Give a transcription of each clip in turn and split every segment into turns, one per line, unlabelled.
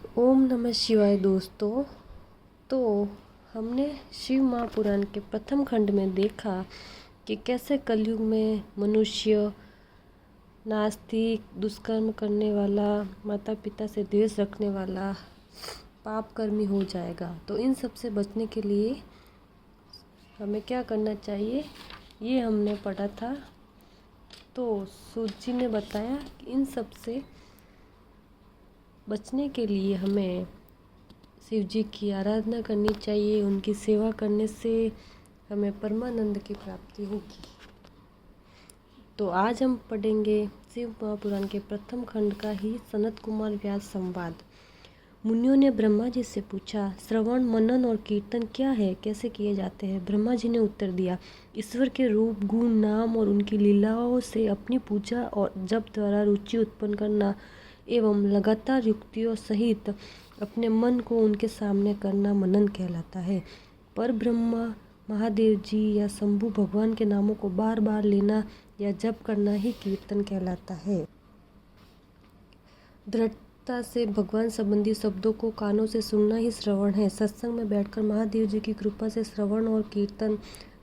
ओम नमः शिवाय दोस्तों। तो हमने शिव महापुराण के प्रथम खंड में देखा कि कैसे कलयुग में मनुष्य नास्तिक, दुष्कर्म करने वाला, माता पिता से द्वेष रखने वाला पाप कर्मी हो जाएगा। तो इन सब से बचने के लिए हमें क्या करना चाहिए, ये हमने पढ़ा था। तो सूत जी ने बताया कि इन सब से बचने के लिए हमें शिव जी की आराधना करनी चाहिए। उनकी सेवा करने से हमें परमानंद की प्राप्ति होगी। तो आज हम पढ़ेंगे शिव महापुराण के प्रथम खंड का ही सनत कुमार व्यास संवाद। मुनियों ने ब्रह्मा जी से पूछा, श्रवण, मनन और कीर्तन क्या है, कैसे किए जाते हैं? ब्रह्मा जी ने उत्तर दिया, ईश्वर के रूप, गुण, नाम और उनकी लीलाओं से अपनी पूजा और जप द्वारा रुचि उत्पन्न करना एवं लगातार युक्तियों सहित अपने मन को उनके सामने करना मनन कहलाता है। पर ब्रह्मा, महादेव जी या शंभु भगवान के नामों को बार बार लेना या जप करना ही कीर्तन कहलाता है। दृढ़ता से भगवान संबंधी शब्दों को कानों से सुनना ही श्रवण है। सत्संग में बैठकर महादेव जी की कृपा से श्रवण और कीर्तन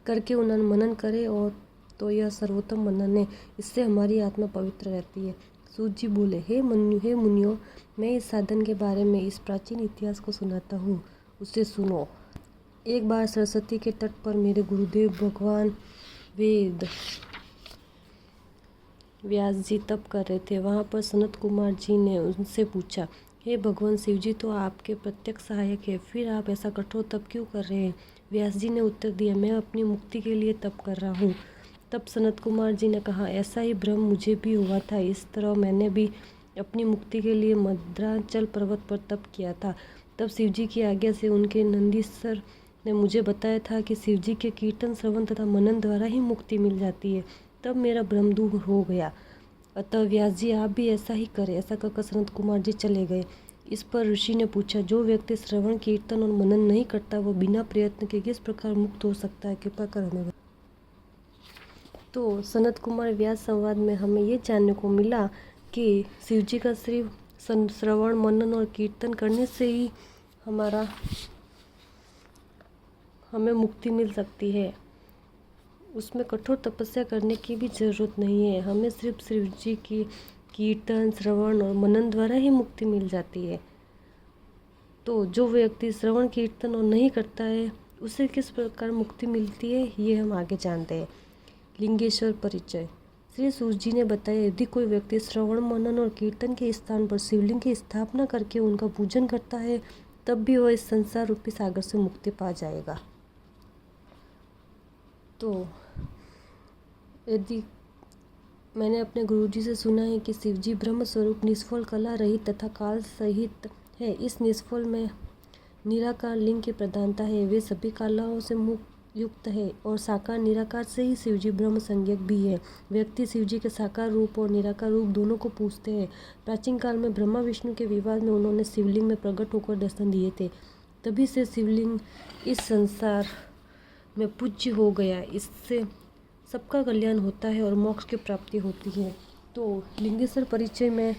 करके उन्हें मनन करें और तो यह सर्वोत्तम मनन है। इससे हमारी आत्मा पवित्र रहती है। सूत जी बोले, हे मुनियों, मैं इस साधन के बारे में इस प्राचीन इतिहास को सुनाता हूँ, उसे सुनो। एक बार सरस्वती के तट पर मेरे गुरुदेव भगवान वेद व्यास जी तप कर रहे थे। वहाँ पर सनत कुमार जी ने उनसे पूछा, हे भगवान शिव जी तो आपके प्रत्यक्ष सहायक है, फिर आप ऐसा कठोर तप क्यों कर रहे हैं? व्यास जी ने उत्तर दिया, मैं अपनी मुक्ति के लिए तप कर रहा हूँ। तब सनत कुमार जी ने कहा, ऐसा ही भ्रम मुझे भी हुआ था। इस तरह मैंने भी अपनी मुक्ति के लिए मद्रांचल पर्वत पर तप किया था। तब शिवजी की आज्ञा से उनके नंदीश्वर ने मुझे बताया था कि शिवजी के कीर्तन, श्रवण तथा मनन द्वारा ही मुक्ति मिल जाती है। तब मेरा भ्रम दूर हो गया। अतः व्यास जी आप भी ऐसा ही करें। ऐसा कहकर सनत कुमार जी चले गए। इस पर ऋषि ने पूछा, जो व्यक्ति श्रवण, कीर्तन और मनन नहीं करता वह बिना प्रयत्न के किस प्रकार मुक्त हो सकता है? कृपा कर हमें। तो सनत कुमार व्यास संवाद में हमें ये जानने को मिला कि शिवजी का सिर्फ श्रवण, मनन और कीर्तन करने से ही हमें मुक्ति मिल सकती है। उसमें कठोर तपस्या करने की भी ज़रूरत नहीं है। हमें सिर्फ शिवजी की कीर्तन, श्रवण और मनन द्वारा ही मुक्ति मिल जाती है। तो जो व्यक्ति श्रवण, कीर्तन और नहीं करता है उसे किस प्रकार मुक्ति मिलती है, ये हम आगे जानते हैं। लिंगेश्वर परिचय। श्री सूत जी ने बताया, यदि कोई व्यक्ति श्रवण, मनन और कीर्तन के स्थान पर शिवलिंग की स्थापना करके उनका पूजन करता है तब भी वह इस संसार रूपी सागर से मुक्ति पा जाएगा। तो यदि मैंने अपने गुरुजी से सुना है कि शिवजी ब्रह्म स्वरूप, निष्फल, कला रहित तथा काल सहित है। इस निष्फल में निराकार लिंग की प्रधानता है। वे सभी कलाओं से मुक्त युक्त है और साकार निराकार से ही शिवजी ब्रह्म संज्ञक भी है। व्यक्ति शिवजी के साकार रूप और निराकार रूप दोनों को पूजते हैं। प्राचीन काल में ब्रह्मा विष्णु के विवाद में उन्होंने शिवलिंग में प्रकट होकर दर्शन दिए थे। तभी से शिवलिंग इस संसार में पूज्य हो गया। इससे सबका कल्याण होता है और मोक्ष की प्राप्ति होती है। तो लिंगेश्वर परिचय में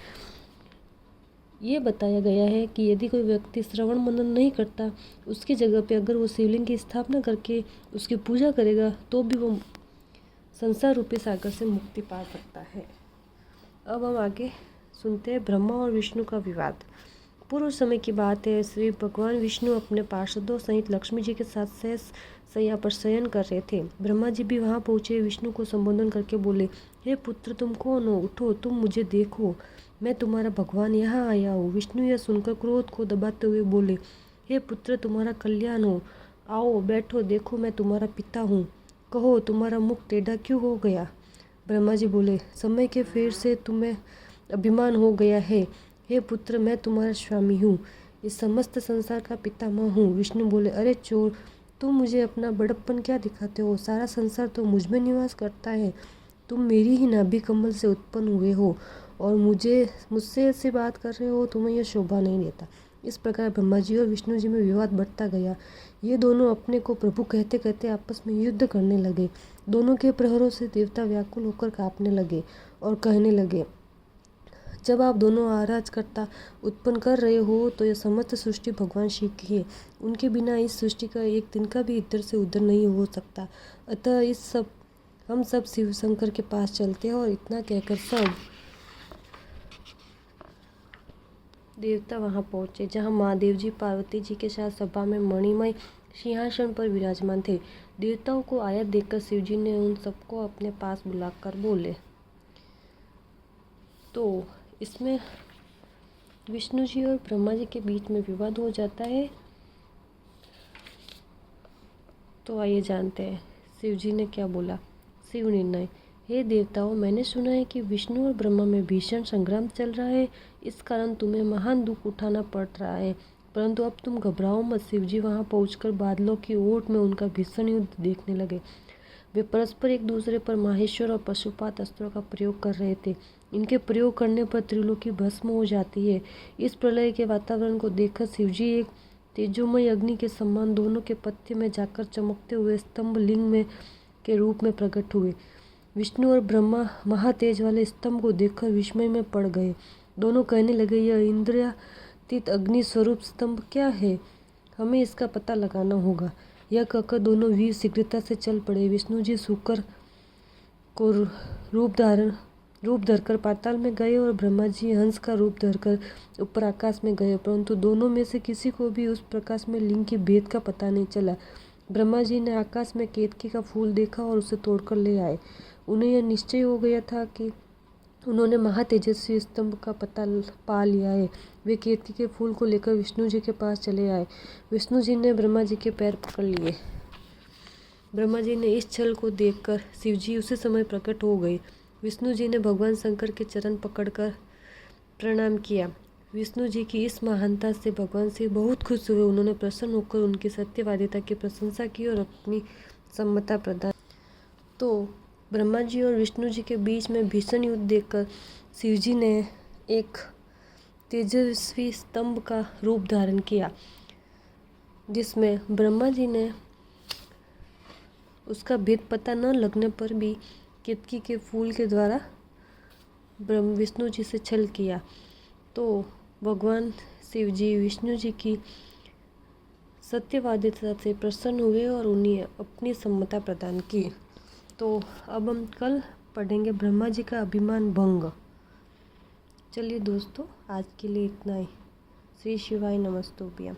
ये बताया गया है कि यदि कोई व्यक्ति श्रवण, मनन नहीं करता, उसकी जगह पे अगर वो शिवलिंग की स्थापना करके उसकी पूजा करेगा तो भी वो संसार रूपी सागर से मुक्ति पा सकता है। अब हम आगे सुनते हैं ब्रह्मा और विष्णु का विवाद। पूर्व समय की बात है। श्री भगवान विष्णु अपने पार्षदों सहित लक्ष्मी जी के साथ शेष शैया पर शयन कर रहे थे। ब्रह्मा जी भी वहाँ पहुँचे। विष्णु को संबोधन करके बोले, हे पुत्र, तुम कौन हो? उठो, तुम मुझे देखो, मैं तुम्हारा भगवान यहाँ आया हूँ। विष्णु यह सुनकर क्रोध को दबाते हुए बोले, हे पुत्र, तुम्हारा कल्याण हो, आओ बैठो, देखो मैं तुम्हारा पिता हूँ। कहो, तुम्हारा मुख टेढ़ा क्यों हो गया? ब्रह्मा जी बोले, समय के फेर से तुम्हें अभिमान हो गया है। हे पुत्र, मैं तुम्हारा स्वामी हूँ, इस समस्त संसार का पितामह हूँ। विष्णु बोले, अरे चोर, तुम मुझे अपना बड़प्पन क्या दिखाते हो? सारा संसार तो मुझ में निवास करता है। तुम मेरी ही नाभि कमल से उत्पन्न हुए हो और मुझसे ऐसे बात कर रहे हो, तुम्हें यह शोभा नहीं देता। इस प्रकार ब्रह्मा जी और विष्णु जी में विवाद बढ़ता गया। ये दोनों अपने को प्रभु कहते कहते आपस में युद्ध करने लगे। दोनों के प्रहरों से देवता व्याकुल होकर कांपने लगे और कहने लगे, जब आप दोनों आराधकर्ता उत्पन्न कर रहे हो तो यह समस्त सृष्टि भगवान शिव की है। उनके बिना इस सृष्टि का एक दिन का भी इधर से उधर नहीं हो सकता। अतः हम सब शिव शंकर के पास चलते हैं। और इतना कहकर सब देवता वहां पहुंचे, जहां महादेव जी पार्वती जी के साथ सभा में मणिमय सिंहासन पर विराजमान थे। देवताओं को आया देखकर शिवजी ने उन सबको अपने पास बुलाकर बोले। तो इसमें विष्णु जी और ब्रह्मा जी के बीच में विवाद हो जाता है। तो आइए जानते हैं शिव जी ने क्या बोला। शिव निर्णय। हे देवताओं, मैंने सुना है कि विष्णु और ब्रह्मा में भीषण संग्राम चल रहा है। इस कारण तुम्हें महान दुख उठाना पड़ रहा है, परंतु अब तुम घबराओ मत। शिव जी वहां पहुंचकर बादलों की ओट में उनका भीषण युद्ध देखने लगे। वे परस्पर एक दूसरे पर माहेश्वर और पशुपात अस्त्रों का प्रयोग कर रहे थे। इनके प्रयोग करने पर त्रिलोकी भस्म हो जाती है। इस प्रलय के वातावरण को देखकर शिवजी एक तेजोमय अग्नि के समान दोनों के पत्ते में जाकर चमकते हुए स्तंभ लिंग में के रूप में प्रकट हुए। विष्णु और ब्रह्मा महातेज वाले स्तंभ को देखकर विस्मय में पड़ गए। दोनों कहने लगे, यह इंद्रियातीत अग्नि स्वरूप स्तंभ क्या है? हमें इसका पता लगाना होगा। यह कहकर दोनों वीर शीघ्रता से चल पड़े। विष्णु जी शुकर को रूप धरकर पाताल में गए और ब्रह्मा जी हंस का रूप धरकर ऊपर आकाश में गए, परंतु दोनों में से किसी को भी उस प्रकाश में लिंग के भेद का पता नहीं चला। ब्रह्मा जी ने आकाश में केतकी का फूल देखा और उसे तोड़कर ले आए। उन्हें यह निश्चय हो गया था कि उन्होंने महातेजस्वी स्तंभ का पता पा लिया है। वे केतकी के फूल को लेकर विष्णु जी के पास चले आए। विष्णु जी ने ब्रह्मा जी के पैर पकड़ लिए। ब्रह्मा जी ने इस छल को देखकर शिव जी उसी समय प्रकट हो गए। विष्णु जी ने भगवान शंकर के चरण पकड़कर प्रणाम किया। विष्णु जी की इस महानता से भगवान शिव बहुत खुश हुए। उन्होंने प्रसन्न होकर उनकी सत्यवादिता की प्रशंसा की और अपनी सम्मता प्रदान। तो ब्रह्मा जी और विष्णु जी के बीच में भीषण युद्ध देखकर शिव जी ने एक तेजस्वी स्तंभ का रूप धारण किया, जिसमें ब्रह्मा जी ने उसका भेद पता न लगने पर भी केतकी के फूल के द्वारा विष्णु जी से छल किया। तो भगवान शिव जी विष्णु जी की सत्यवादिता से प्रसन्न हुए और उन्हें अपनी सम्मता प्रदान की। तो अब हम कल पढ़ेंगे ब्रह्मा जी का अभिमान भंग। चलिए दोस्तों, आज के लिए इतना ही। श्री शिवाय नमस्तुभ्यम।